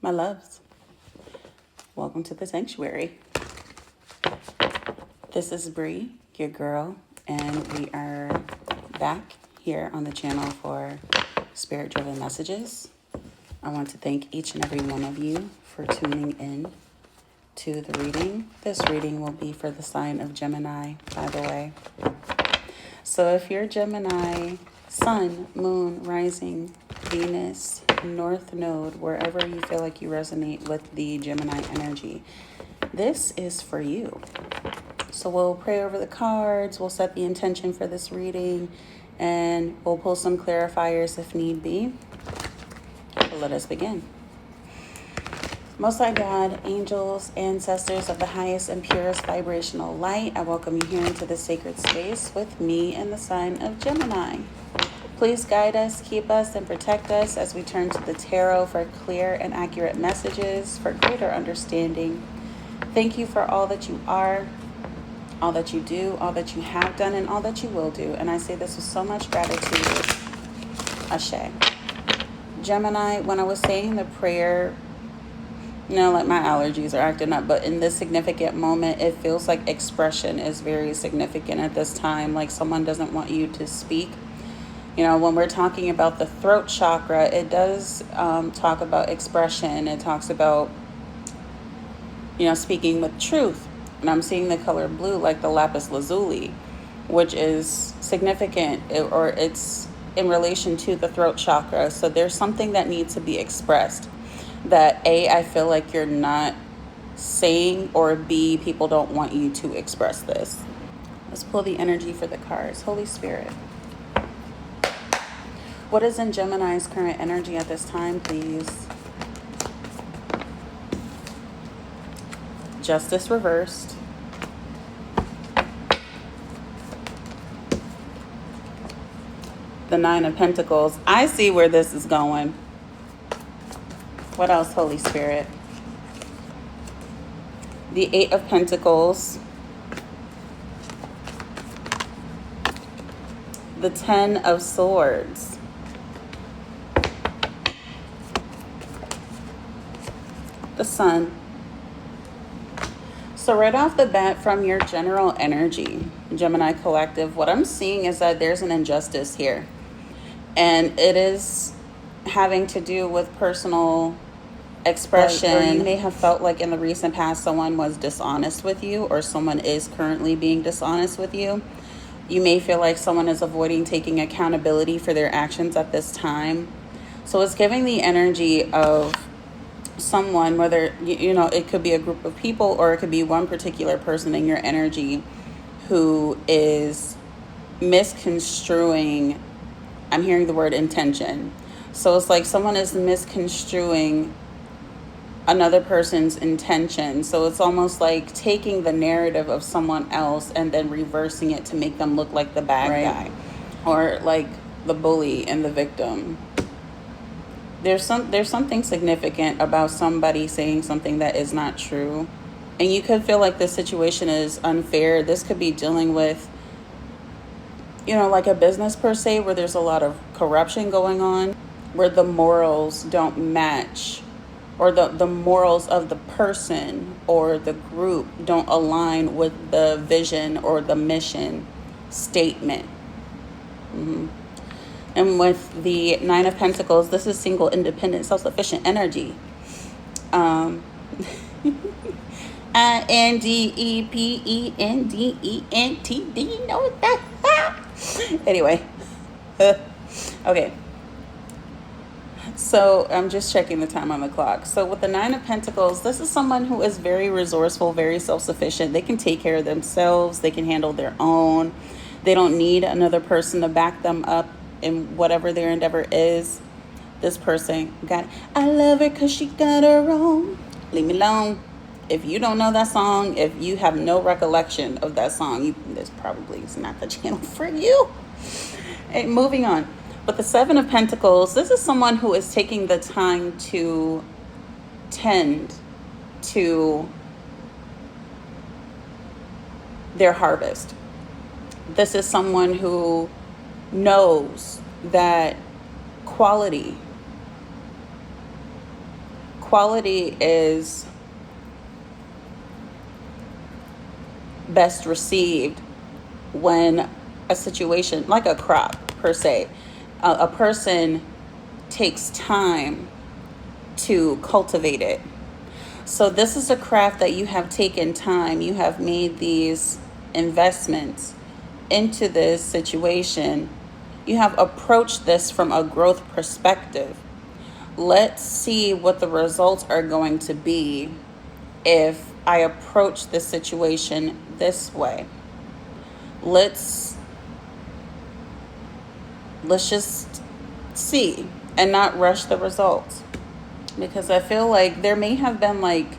My loves, welcome to the sanctuary. This is Bree, your girl, and we are back here on the channel for spirit-driven messages. I want to thank each and every one of you for tuning in to the reading. This reading will be for the sign of Gemini, by the way. So if you're Gemini, Sun, Moon, Rising, Venus, North Node, wherever you feel like you resonate with the Gemini energy, this is for you. So we'll pray over the cards, we'll set the intention for this reading, and we'll pull some clarifiers if need be. But let us begin. Most High God, angels, ancestors of the highest and purest vibrational light, I welcome you here into the sacred space with me in the sign of Gemini. Please guide us, keep us, and protect us as we turn to the tarot for clear and accurate messages for greater understanding. Thank you for all that you are, all that you do, all that you have done, and all that you will do. And I say this with so much gratitude. Ashe. Gemini, when I was saying the prayer, like my allergies are acting up, but in this significant moment, it feels like expression is very significant at this time. Like someone doesn't want you to speak. When we're talking about the throat chakra, it does talk about expression. It talks about, speaking with truth. And I'm seeing the color blue like the lapis lazuli, which is significant, or it's in relation to the throat chakra. So there's something that needs to be expressed that A, I feel like you're not saying, or B, people don't want you to express this. Let's pull the energy for the cards. Holy Spirit. What is in Gemini's current energy at this time, please? Justice reversed. The Nine of Pentacles. I see where this is going. What else, Holy Spirit? The Eight of Pentacles. The Ten of Swords. The Sun. So right off the bat, from your general energy, Gemini collective, what I'm seeing is that there's an injustice here. And it is having to do with personal expression. Or you may have felt like in the recent past someone was dishonest with you, or someone is currently being dishonest with you. You may feel like someone is avoiding taking accountability for their actions at this time. So it's giving the energy of someone, whether it could be a group of people, or it could be one particular person in your energy who is misconstruing. I'm hearing the word intention. So it's like someone is misconstruing another person's intention. So it's almost like taking the narrative of someone else and then reversing it to make them look like the bad guy, or like the bully and the victim. There's something significant about somebody saying something that is not true. And you could feel like this situation is unfair. This could be dealing with, like a business per se, where there's a lot of corruption going on, where the morals don't match, or the morals of the person or the group don't align with the vision or the mission statement. And with the Nine of Pentacles, this is single, independent, self-sufficient energy. INDEPENDENT. Do you know that? Anyway. Okay. So I'm just checking the time on the clock. So with the Nine of Pentacles, this is someone who is very resourceful, very self-sufficient. They can take care of themselves. They can handle their own. They don't need another person to back them up in whatever their endeavor is. This person got, I love her because she got her own. Leave me alone. If you don't know that song, if you have no recollection of that song, this probably is not the channel for you. And moving on. But the Seven of Pentacles, this is someone who is taking the time to tend to their harvest. This is someone who knows that quality quality is best received when a situation, like a crop per se, a person takes time to cultivate it. So this is a craft that you have taken time, you have made these investments into this situation. You have approached this from a growth perspective. Let's see what the results are going to be if I approach this situation this way. Let's just see and not rush the results. Because I feel like there may have been like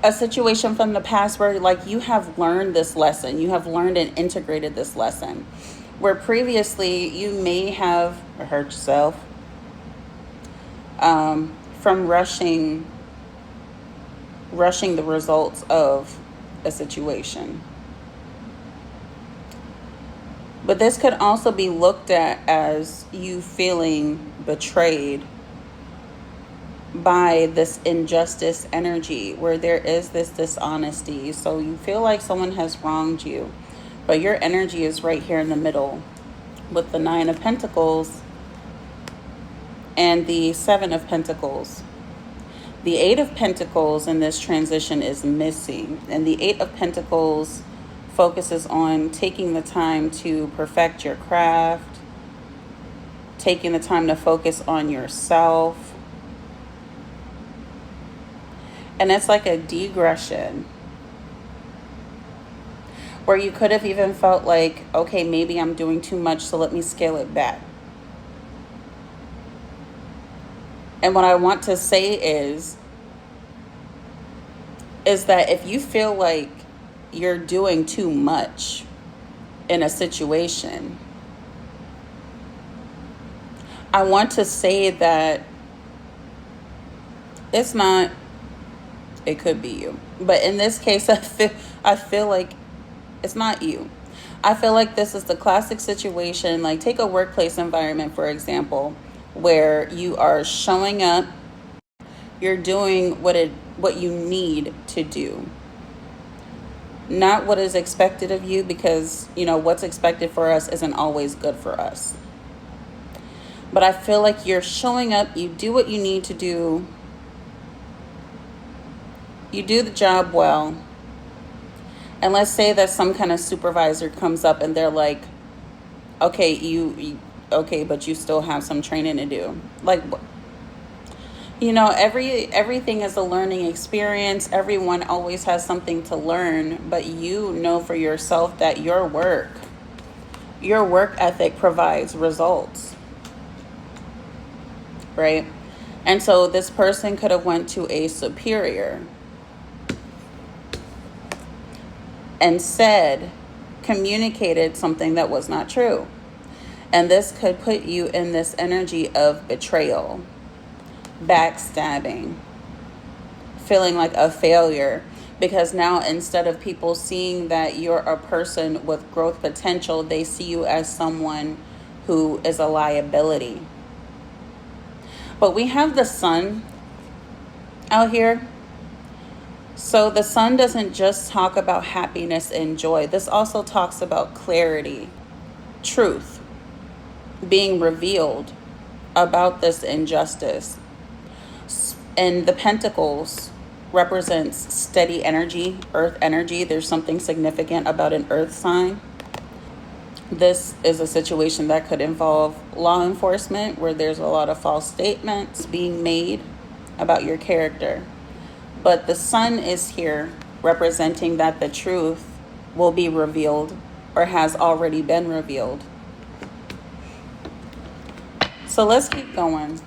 a situation from the past where like you have learned this lesson, you have learned and integrated this lesson, where previously you may have hurt yourself from rushing the results of a situation. But this could also be looked at as you feeling betrayed by this injustice energy, where there is this dishonesty. So you feel like someone has wronged you, but your energy is right here in the middle with the 9 of Pentacles and the 7 of Pentacles. The 8 of Pentacles in this transition is missing, and the 8 of Pentacles focuses on taking the time to perfect your craft, taking the time to focus on yourself. And it's like a digression where you could have even felt like, okay, maybe I'm doing too much, so let me scale it back. And what I want to say is that if you feel like you're doing too much in a situation, I want to say that it's not, it could be you. But in this case, I feel like it's not you. I feel like this is the classic situation. Like, take a workplace environment, for example, where you are showing up, you're doing what you need to do, not what is expected of you, because, you know, what's expected for us isn't always good for us. But I feel like you're showing up, you do what you need to do, you do the job well, and let's say that some kind of supervisor comes up and they're like, okay, okay, but you still have some training to do. Like, you know, everything is a learning experience. Everyone always has something to learn, but you know for yourself that your work ethic provides results, right? And so this person could have went to a superior and communicated something that was not true. And this could put you in this energy of betrayal, backstabbing, feeling like a failure. Because now, instead of people seeing that you're a person with growth potential, they see you as someone who is a liability. But we have the sun out here. So the sun doesn't just talk about happiness and joy. This also talks about clarity, truth being revealed about this injustice. And the Pentacles represents steady energy, earth energy. There's something significant about an earth sign. This is a situation that could involve law enforcement, where there's a lot of false statements being made about your character. But the sun is here representing that the truth will be revealed or has already been revealed. So let's keep going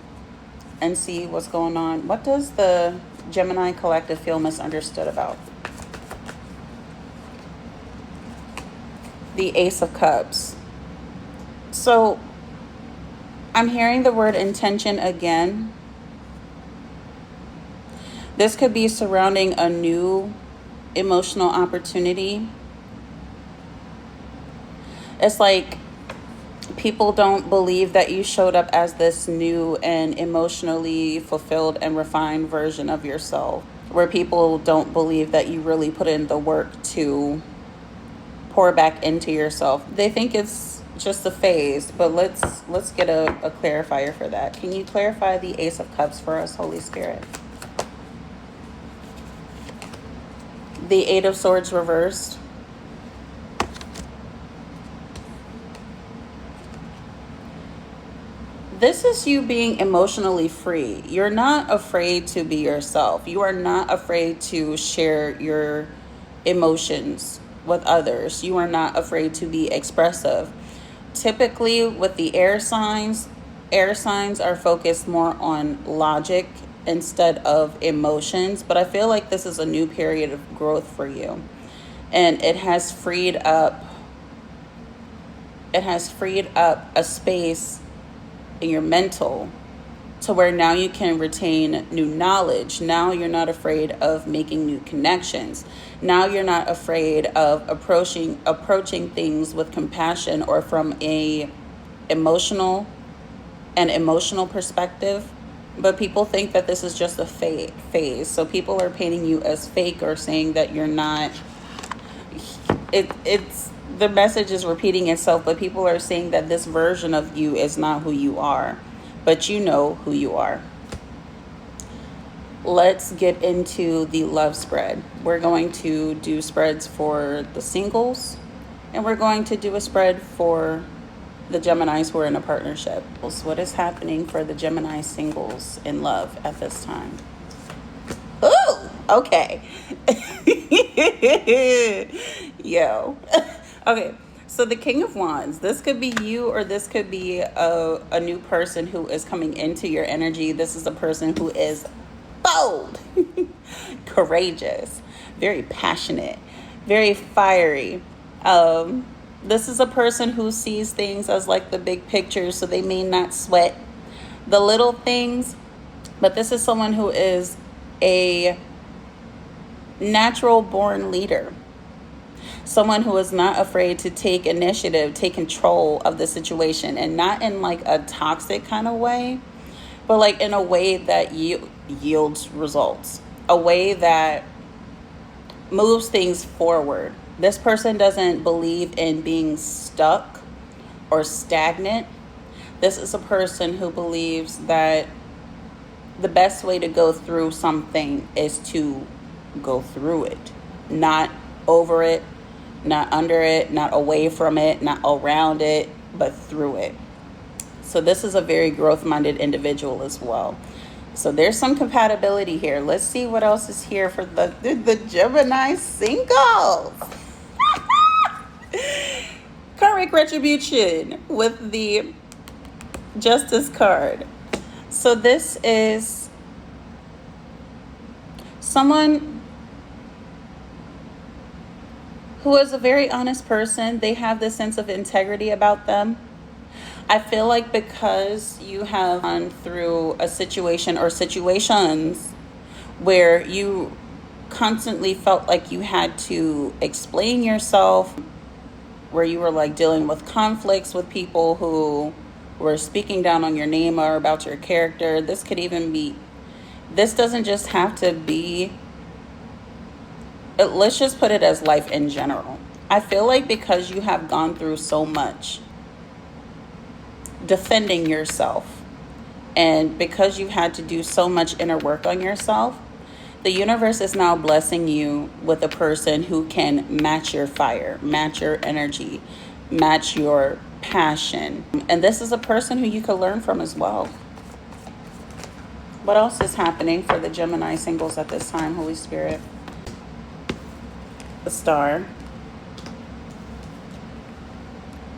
and see what's going on. What does the Gemini collective feel misunderstood about? The Ace of Cups. So I'm hearing the word intention again. This could be surrounding a new emotional opportunity. It's like People don't believe that you showed up as this new and emotionally fulfilled and refined version of yourself, where people don't believe that you really put in the work to pour back into yourself. They think it's just a phase, but let's get a clarifier for that. Can you clarify the Ace of Cups for us, Holy Spirit? The Eight of Swords reversed. This is you being emotionally free. You're not afraid to be yourself. You are not afraid to share your emotions with others. You are not afraid to be expressive. Typically, with the air signs are focused more on logic instead of emotions. But I feel like this is a new period of growth for you. And it has freed up a space in your mental to where now you can retain new knowledge. Now you're not afraid of making new connections. Now you're not afraid of approaching things with compassion or from a emotional perspective. But people think that this is just a phase. So people are painting you as fake or saying that you're not. It's the message is repeating itself, but people are saying that this version of you is not who you are, but you know who you are. Let's get into the love spread. We're going to do spreads for the singles, and we're going to do a spread for the Geminis who are in a partnership. So what is happening for the Gemini singles in love at this time? Ooh, okay. Yo. Okay, so the King of Wands, this could be you, or this could be a new person who is coming into your energy. This is a person who is bold, courageous, very passionate, very fiery. This is a person who sees things as like the big picture, so they may not sweat the little things, but this is someone who is a natural born leader. Someone who is not afraid to take initiative, take control of the situation, and not in like a toxic kind of way, but like in a way that yields results, a way that moves things forward. This person doesn't believe in being stuck or stagnant. This is a person who believes that the best way to go through something is to go through it, not over it, not under it, not away from it, not around it, but through it. So this is a very growth-minded individual as well. So there's some compatibility here. Let's see what else is here for the Gemini singles. Karmic retribution with the Justice card. So this is someone who is a very honest person. They have this sense of integrity about them. I feel like because you have gone through a situation or situations where you constantly felt like you had to explain yourself, where you were like dealing with conflicts with people who were speaking down on your name or about your character. This doesn't just have to be, let's just put it as life in general. I feel like because you have gone through so much defending yourself, and because you've had to do so much inner work on yourself, the universe is now blessing you with a person who can match your fire, match your energy, match your passion. And this is a person who you could learn from as well. What else is happening for the Gemini singles at this time, Holy Spirit? The Star,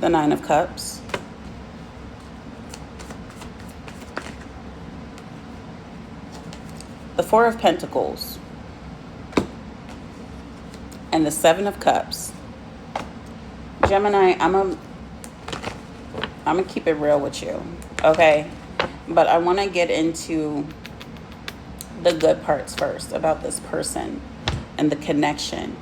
the Nine of Cups, the Four of Pentacles, and the Seven of Cups. Gemini, I'm gonna keep it real with you, okay? But I want to get into the good parts first about this person and the connection.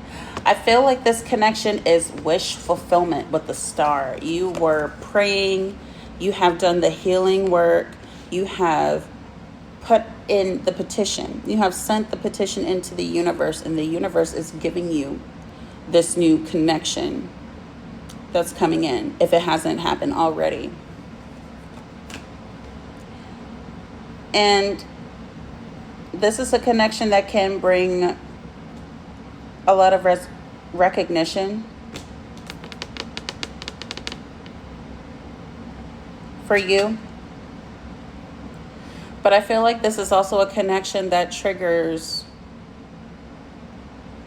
I feel like this connection is wish fulfillment with the star. You were praying, you have done the healing work, you have put in the petition, you have sent the petition into the universe, and the universe is giving you this new connection that's coming in, if it hasn't happened already. And this is a connection that can bring a lot of recognition for you. But I feel like this is also a connection that triggers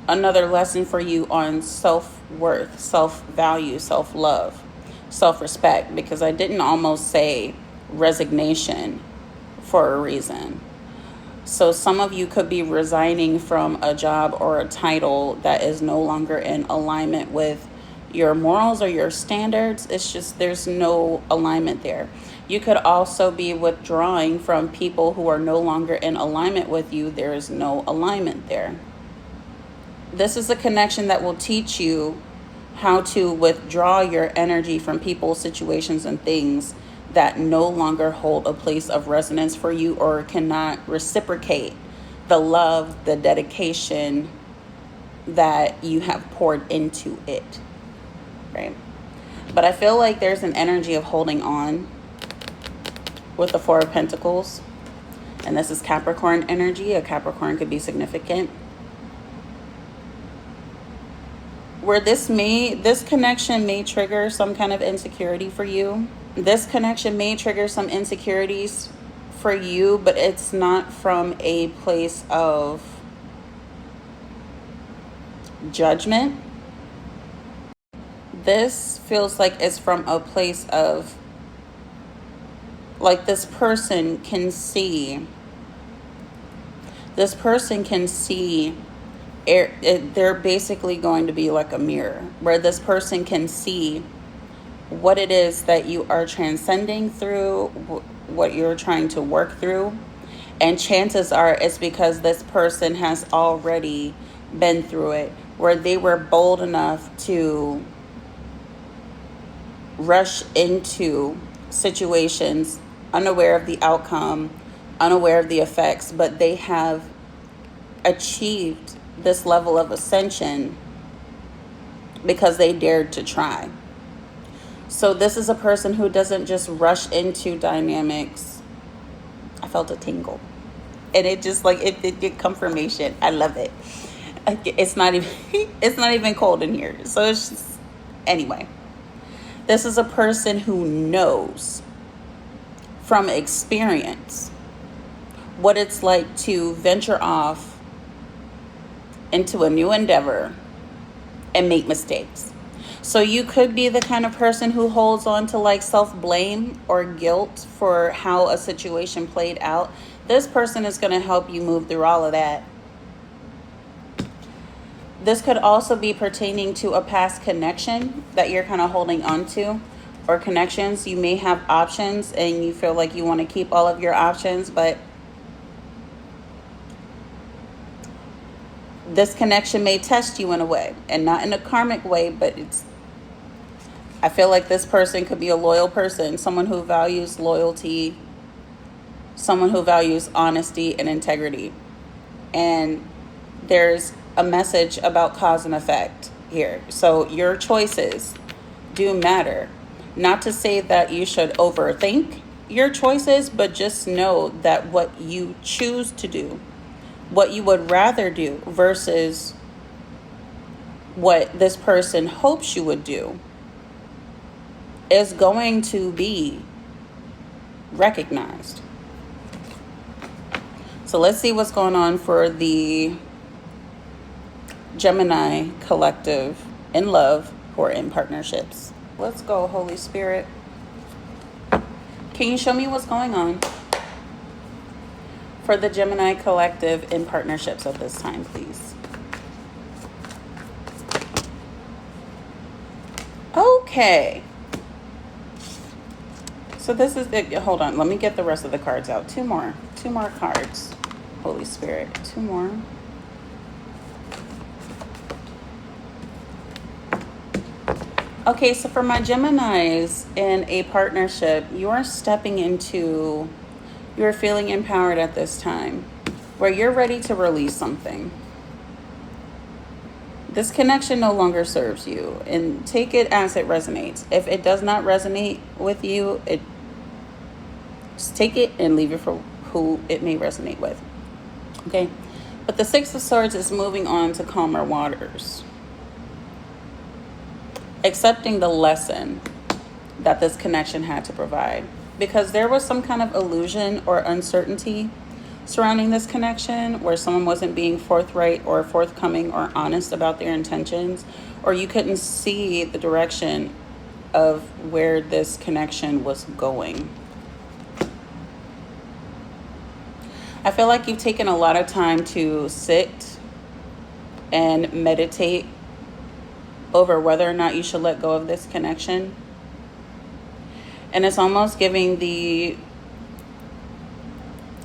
another lesson for you on self-worth, self-value, self-love, self-respect, because I didn't almost say resignation for a reason. So some of you could be resigning from a job or a title that is no longer in alignment with your morals or your standards. It's just there's no alignment there. You could also be withdrawing from people who are no longer in alignment with you. There is no alignment there. This is a connection that will teach you how to withdraw your energy from people, situations, and things that no longer hold a place of resonance for you or cannot reciprocate the love, the dedication that you have poured into it, right? But I feel like there's an energy of holding on with the Four of Pentacles, and this is Capricorn energy. A Capricorn could be significant. Where this connection may trigger some kind of insecurity for you. This connection may trigger some insecurities for you, but it's not from a place of judgment. This feels like it's from a place of, like, this person can see they're basically going to be like a mirror, where this person can see what it is that you are transcending through, what you're trying to work through. And chances are it's because this person has already been through it, where they were bold enough to rush into situations unaware of the outcome, unaware of the effects, but they have achieved this level of ascension because they dared to try. So this is a person who doesn't just rush into dynamics. I felt a tingle, and it just like it did confirmation. I love it. It's not even cold in here. So it's just, anyway, this is a person who knows from experience what it's like to venture off into a new endeavor and make mistakes. So you could be the kind of person who holds on to like self-blame or guilt for how a situation played out. This person is going to help you move through all of that. This could also be pertaining to a past connection that you're kind of holding on to, or connections. You may have options and you feel like you want to keep all of your options, but this connection may test you in a way, and not in a karmic way, but I feel like this person could be a loyal person, someone who values loyalty, someone who values honesty and integrity. And there's a message about cause and effect here. So your choices do matter. Not to say that you should overthink your choices, but just know that what you choose to do, what you would rather do versus what this person hopes you would do, is going to be recognized. So let's see what's going on for the Gemini collective in love or in partnerships. Let's go, Holy Spirit. Can you show me what's going on for the Gemini collective in partnerships at this time, please? Okay. So this is it. Hold on. Let me get the rest of the cards out. Two more cards. Holy Spirit. Two more. Okay, so for my Geminis in a partnership, you're stepping into, you're feeling empowered at this time where you're ready to release something. This connection no longer serves you, and take it as it resonates. If it does not resonate with you, just take it and leave it for who it may resonate with. Okay? But the Six of Swords is moving on to calmer waters. Accepting the lesson that this connection had to provide. Because there was some kind of illusion or uncertainty surrounding this connection where someone wasn't being forthright or forthcoming or honest about their intentions, or you couldn't see the direction of where this connection was going. I feel like you've taken a lot of time to sit and meditate over whether or not you should let go of this connection. And it's almost giving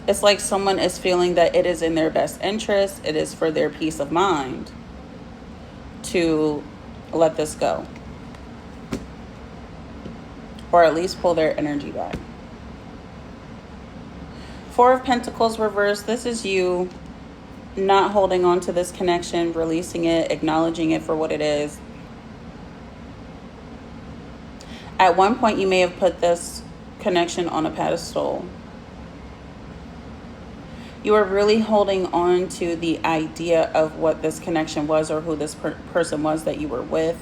it's like someone is feeling that it is in their best interest, it is for their peace of mind to let this go. Or at least pull their energy back. Four of Pentacles reversed. This is you not holding on to this connection, releasing it, acknowledging it for what it is. At one point, you may have put this connection on a pedestal. You are really holding on to the idea of what this connection was or who this person was that you were with.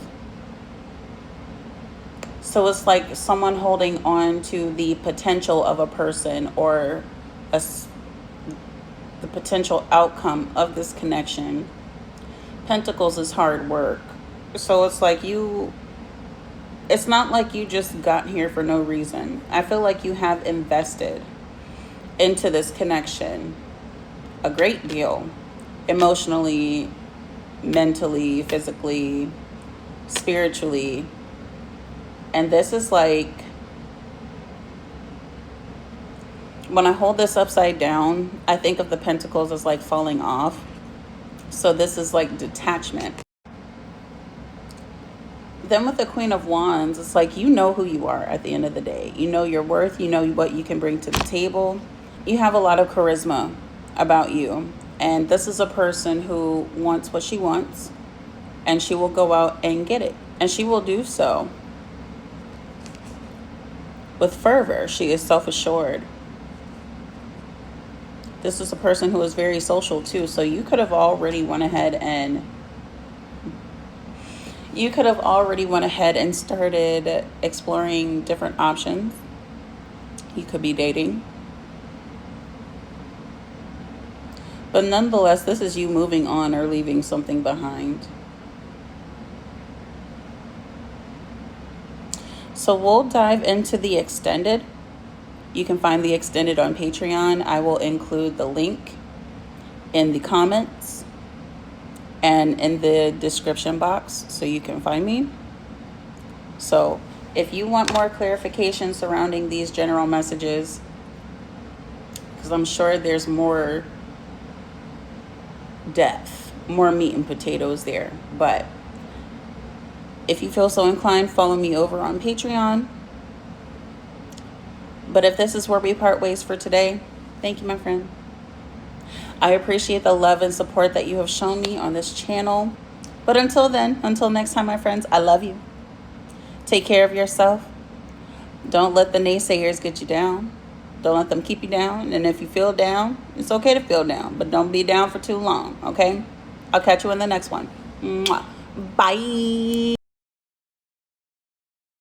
So it's like someone holding on to the potential of a person or the potential outcome of this connection. Pentacles is hard work. So it's like it's not like you just got here for no reason. I feel like you have invested into this connection a great deal, emotionally, mentally, physically, spiritually. And this is like, when I hold this upside down, I think of the Pentacles as like falling off. So this is like detachment. Then with the Queen of Wands, it's like you know who you are at the end of the day. You know your worth. You know what you can bring to the table. You have a lot of charisma about you. And this is a person who wants what she wants. And she will go out and get it. And she will do so with fervor. She is self-assured. This is a person who is very social too. So you could have already went ahead and started exploring different options. You could be dating. But nonetheless, this is you moving on or leaving something behind. So we'll dive into the extended. You can find the extended on Patreon. I will include the link in the comments and in the description box so you can find me. So if you want more clarification surrounding these general messages, because I'm sure there's more depth, more meat and potatoes there. But if you feel so inclined, follow me over on Patreon. But if this is where we part ways for today, thank you, my friend. I appreciate the love and support that you have shown me on this channel. But until then, until next time, my friends, I love you. Take care of yourself. Don't let the naysayers get you down. Don't let them keep you down. And if you feel down, it's okay to feel down. But don't be down for too long, okay? I'll catch you in the next one. Mwah. Bye.